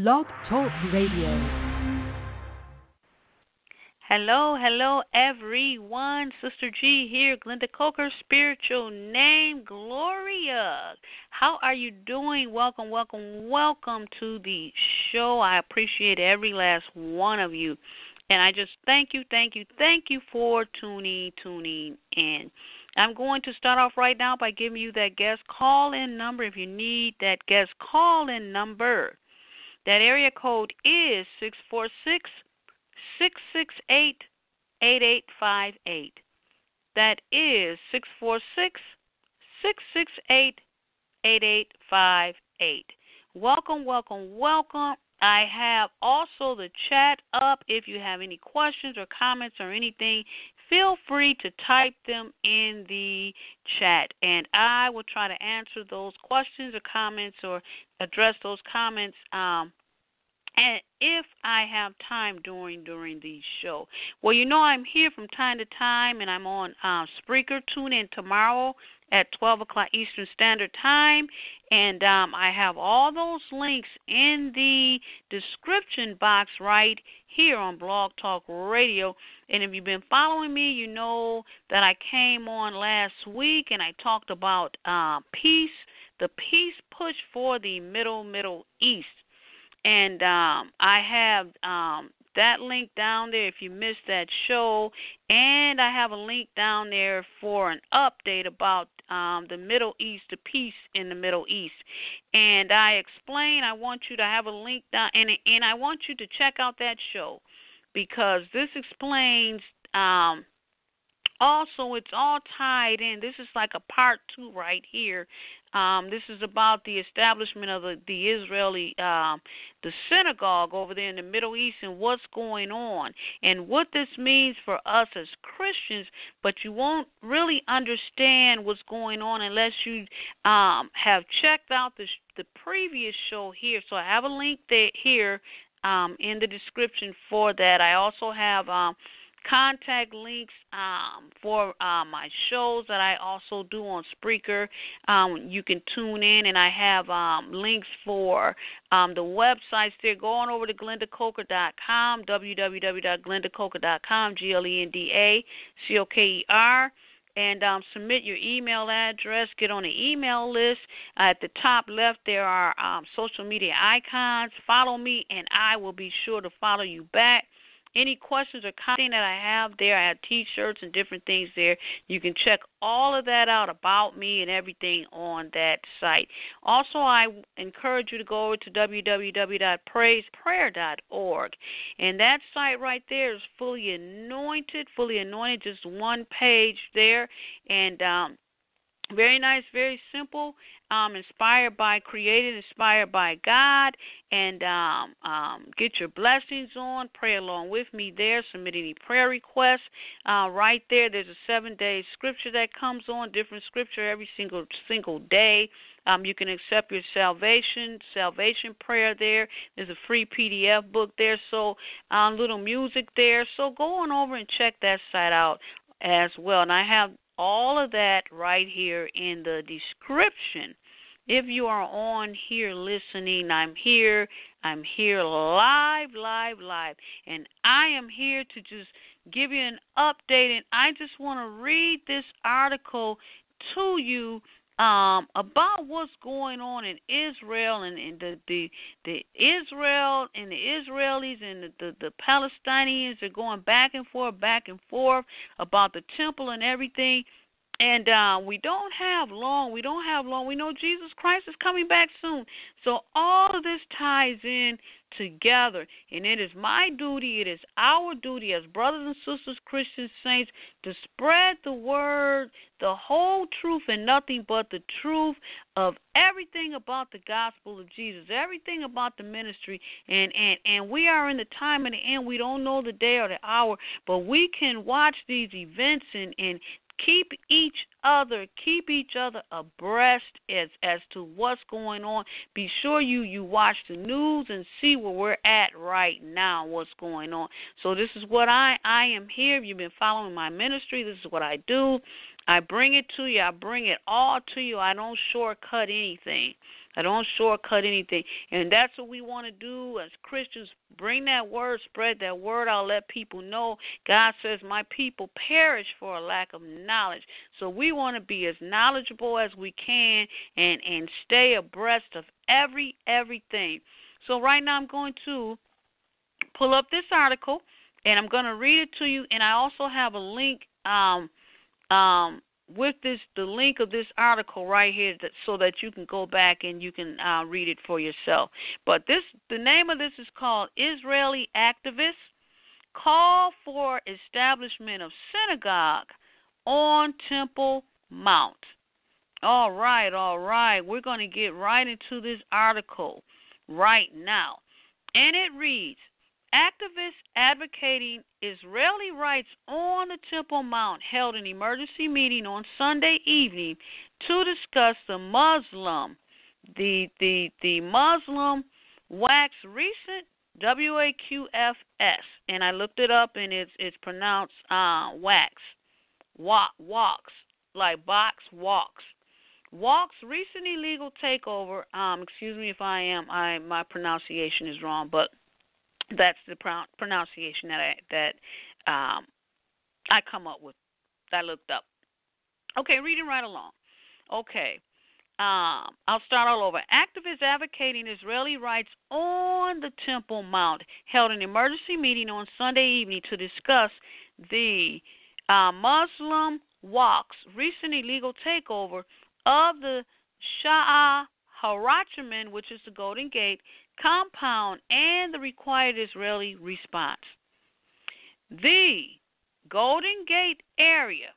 Blog Talk Radio. Hello, everyone. Sister G here, Glenda Coker, spiritual name, Gloria. How are you doing? Welcome to the show. I appreciate every last one of you. And I just thank you for tuning in. I'm going to start off right now by giving you that guest call-in number if you need that guest call-in number. That area code is 646-668-8858. That is 646-668-8858. Welcome. I have also the chat up. If you have any questions or comments or anything, feel free to type them in the chat, and I will try to answer those questions or comments or address those comments and if I have time during the show. Well, you know I'm here from time to time, and I'm on Spreaker. Tune in tomorrow at 12 o'clock Eastern Standard Time. And I have all those links in the description box right here on Blog Talk Radio. And if you've been following me, you know that I came on last week and I talked about peace, the peace push for the Middle East. And I have that link down there if you missed that show. And I have a link down there for an update about the Middle East, the peace in the Middle East. And I explain, I want you to have a link down, and I want you to check out that show because this explains also, it's all tied in. This is like a part 2 right here. This is about the establishment of the Israeli, the synagogue over there in the Middle East and what's going on and what this means for us as Christians, but you won't really understand what's going on unless you have checked out the previous show here. So I have a link there here in the description for that. I also have contact links for my shows that I also do on Spreaker. You can tune in, and I have links for the websites there. Go on over to glendacoker.com, www.glendacoker.com, GLENDACOKER, and submit your email address. Get on the email list. At the top left, there are social media icons. Follow me, and I will be sure to follow you back. Any questions or comments that I have there, I have T-shirts and different things there. You can check all of that out about me and everything on that site. Also, I encourage you to go over to www.praiseprayer.org. And that site right there is fully anointed, just one page there. And very nice, very simple, inspired by God, and get your blessings on. Pray along with me there. Submit any prayer requests. Right there, there's a 7-day scripture that comes on, different scripture every single day. You can accept your salvation prayer there. There's a free PDF book there, so little music there. So go on over and check that site out as well. And I have all of that right here in the description. If you are on here listening, I'm here live, and I am here to just give you an update, and I just want to read this article to you about what's going on in Israel and the Israel and the Israelis and the Palestinians are going back and forth about the temple and everything. And we don't have long. We know Jesus Christ is coming back soon. So all of this ties in together. And it is my duty, it is our duty as brothers and sisters, Christian saints, to spread the word, the whole truth and nothing but the truth of everything about the gospel of Jesus, everything about the ministry. And we are in the time of the end. We don't know the day or the hour, but we can watch these events and keep each other abreast as to what's going on. Be sure you watch the news and see where we're at right now, what's going on. So this is what I am here. If you've been following my ministry, this is what I do. I bring it to you. I bring it all to you. I don't shortcut anything. I don't shortcut anything. And that's what we want to do as Christians. Bring that word, spread that word out, let people know. God says, my people perish for a lack of knowledge. So we want to be as knowledgeable as we can and stay abreast of everything. So right now I'm going to pull up this article, and I'm going to read it to you. And I also have a link with the link of this article right here, so that you can go back and you can read it for yourself. But the name of this is called Israeli Activists Call for Establishment of Synagogue on Temple Mount. All right. We're going to get right into this article right now. And it reads, activists advocating Israeli rights on the Temple Mount held an emergency meeting on Sunday evening to discuss the Muslim Waqf's recent WAQFS, and I looked it up, and it's pronounced wax, walks, like box walks. Waqf's recent illegal takeover. Excuse me if my pronunciation is wrong, but that's the pronunciation that I come up with. I looked up. Okay, reading right along. Okay, I'll start all over. Activists advocating Israeli rights on the Temple Mount held an emergency meeting on Sunday evening to discuss the Muslim Waqf's recent illegal takeover of the Sha'ar HaRachamim, which is the Golden Gate compound, and the required Israeli response. The Golden Gate area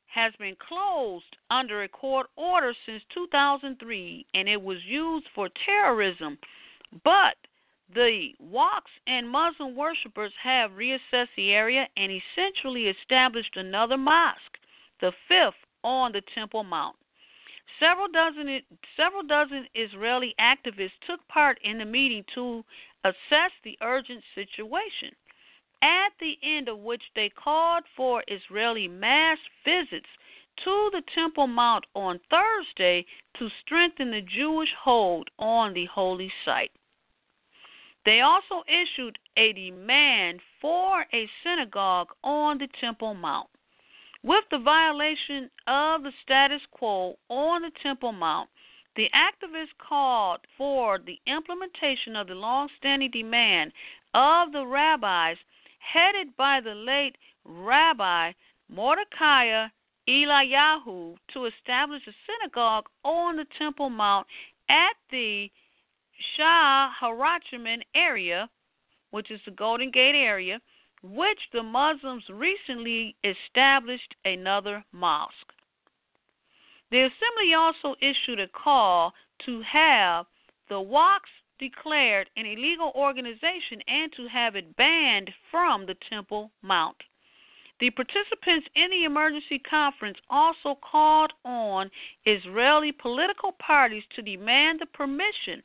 has been closed under a court order since 2003, and it was used for terrorism. But the Waqfs and Muslim worshippers have reassessed the area and essentially established another mosque, the fifth on the Temple Mount. Several dozen Israeli activists took part in the meeting to assess the urgent situation, at the end of which they called for Israeli mass visits to the Temple Mount on Thursday to strengthen the Jewish hold on the holy site. They also issued a demand for a synagogue on the Temple Mount. With the violation of the status quo on the Temple Mount, the activists called for the implementation of the long-standing demand of the rabbis headed by the late Rabbi Mordecai Eliyahu to establish a synagogue on the Temple Mount at the Sha'ar HaRachamim area, which is the Golden Gate area, which the Muslims recently established another mosque. The assembly also issued a call to have the Waqf declared an illegal organization and to have it banned from the Temple Mount. The participants in the emergency conference also called on Israeli political parties to demand the permission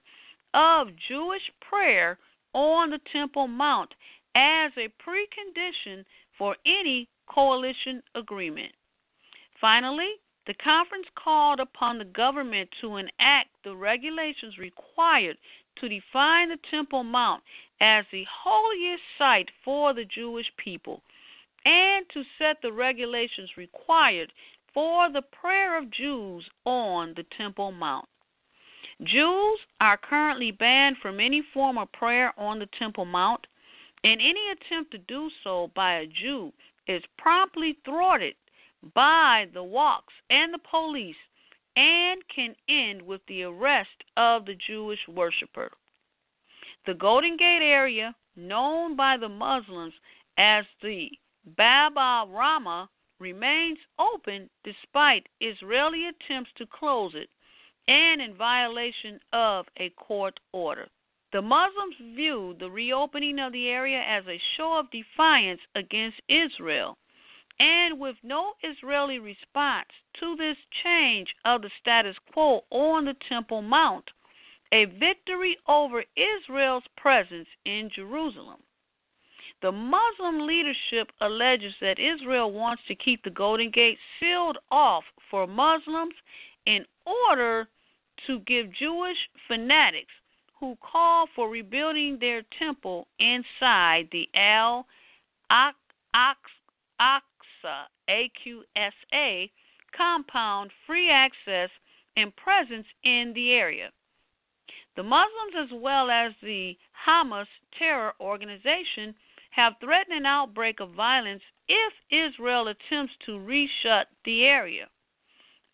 of Jewish prayer on the Temple Mount as a precondition for any coalition agreement. Finally, the conference called upon the government to enact the regulations required to define the Temple Mount as the holiest site for the Jewish people, and to set the regulations required for the prayer of Jews on the Temple Mount. Jews are currently banned from any form of prayer on the Temple Mount, and any attempt to do so by a Jew is promptly thwarted by the Waqfs and the police and can end with the arrest of the Jewish worshiper. The Golden Gate area, known by the Muslims as the Bab al-Rama, remains open despite Israeli attempts to close it and in violation of a court order. The Muslims view the reopening of the area as a show of defiance against Israel, and with no Israeli response to this change of the status quo on the Temple Mount, a victory over Israel's presence in Jerusalem. The Muslim leadership alleges that Israel wants to keep the Golden Gate sealed off for Muslims in order to give Jewish fanatics who call for rebuilding their temple inside the Al-Aqsa, AQSA, compound free access and presence in the area. The Muslims, as well as the Hamas terror organization, have threatened an outbreak of violence if Israel attempts to reshut the area.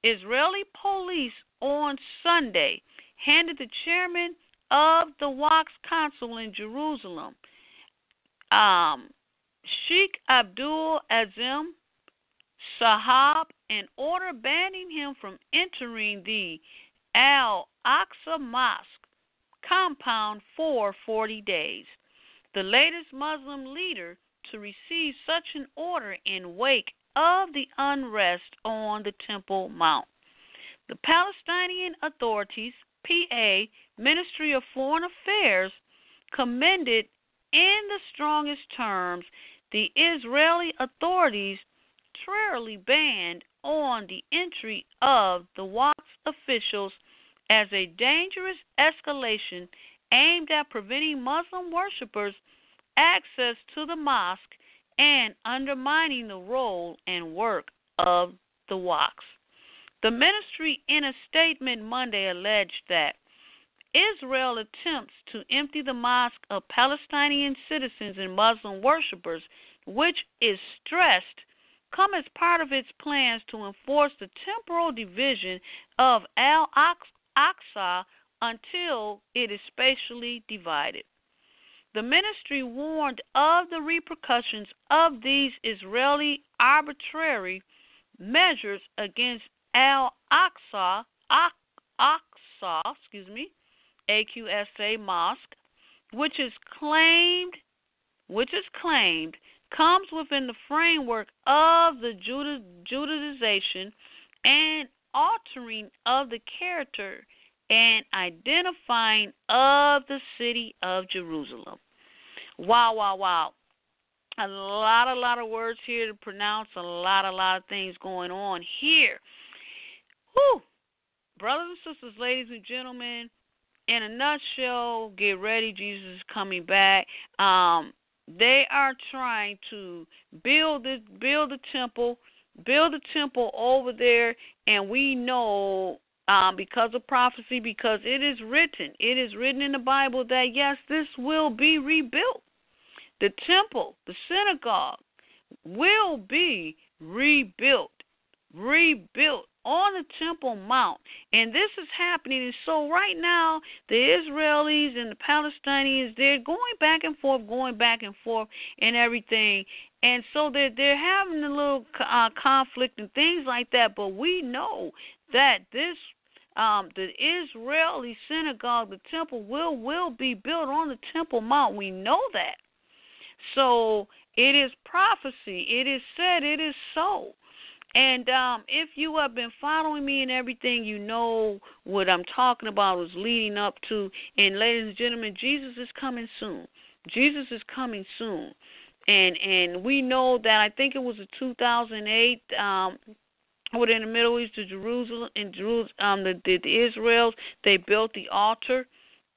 Israeli police on Sunday handed the chairman of the Waqf Council in Jerusalem, Sheikh Abdul Azim Sahab, an order banning him from entering the Al-Aqsa Mosque compound for 40 days. The latest Muslim leader to receive such an order in wake of the unrest on the Temple Mount. The Palestinian authorities, PA, Ministry of Foreign Affairs, commended in the strongest terms the Israeli authorities temporarily banned on the entry of the Waqf officials as a dangerous escalation aimed at preventing Muslim worshippers access to the mosque and undermining the role and work of the Waqf. The ministry in a statement Monday alleged that Israel attempts to empty the mosque of Palestinian citizens and Muslim worshippers, which is stressed, come as part of its plans to enforce the temporal division of Al-Aqsa until it is spatially divided. The ministry warned of the repercussions of these Israeli arbitrary measures against Al-Aqsa, AQSA Mosque, which is claimed comes within the framework of the Judaization and altering of the character and identifying of the city of Jerusalem. Wow. A lot of words here to pronounce, a lot of things going on here. Whew. Brothers and sisters, ladies and gentlemen, in a nutshell, get ready, Jesus is coming back. They are trying to build the temple over there, and we know because of prophecy, because it is written in the Bible that yes, this will be rebuilt. The temple, the synagogue will be rebuilt on the Temple Mount. And this is happening. And so right now, the Israelis and the Palestinians, they're going back and forth and everything. And so they're having a little conflict and things like that. But we know that this the Israeli synagogue, the temple, will be built on the Temple Mount. We know that. So it is prophecy. It is said. It is so. And if you have been following me and everything, you know what I'm talking about is leading up to. And ladies and gentlemen, Jesus is coming soon. Jesus is coming soon. And we know that I think it was in 2008, in the Middle East, the Israels, they built the altar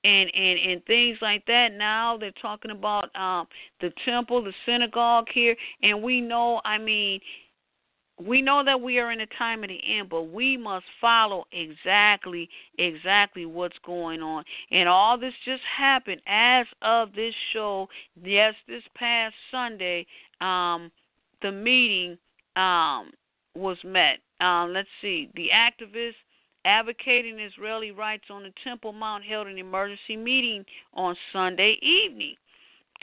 and things like that. Now they're talking about the temple, the synagogue here. And we know that we are in the time of the end, but we must follow exactly what's going on. And all this just happened as of this show. Yes, this past Sunday, the meeting was met. Let's see. The activists advocating Israeli rights on the Temple Mount held an emergency meeting on Sunday evening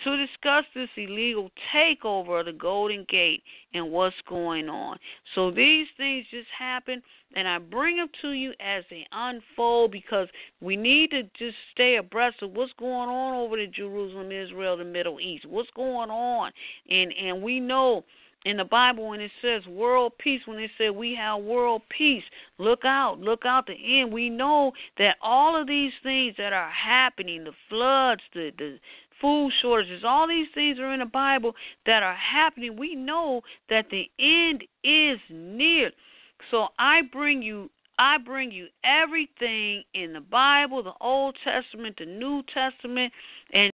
to discuss this illegal takeover of the Golden Gate and what's going on. So these things just happen, and I bring them to you as they unfold because we need to just stay abreast of what's going on over in Jerusalem, Israel, the Middle East. What's going on? And we know in the Bible when it says world peace, when it said we have world peace, look out the end. We know that all of these things that are happening, the floods, the food shortages, all these things are in the Bible that are happening. We know that the end is near. So I bring you I bring you everything in the Bible, the Old Testament, the New Testament, and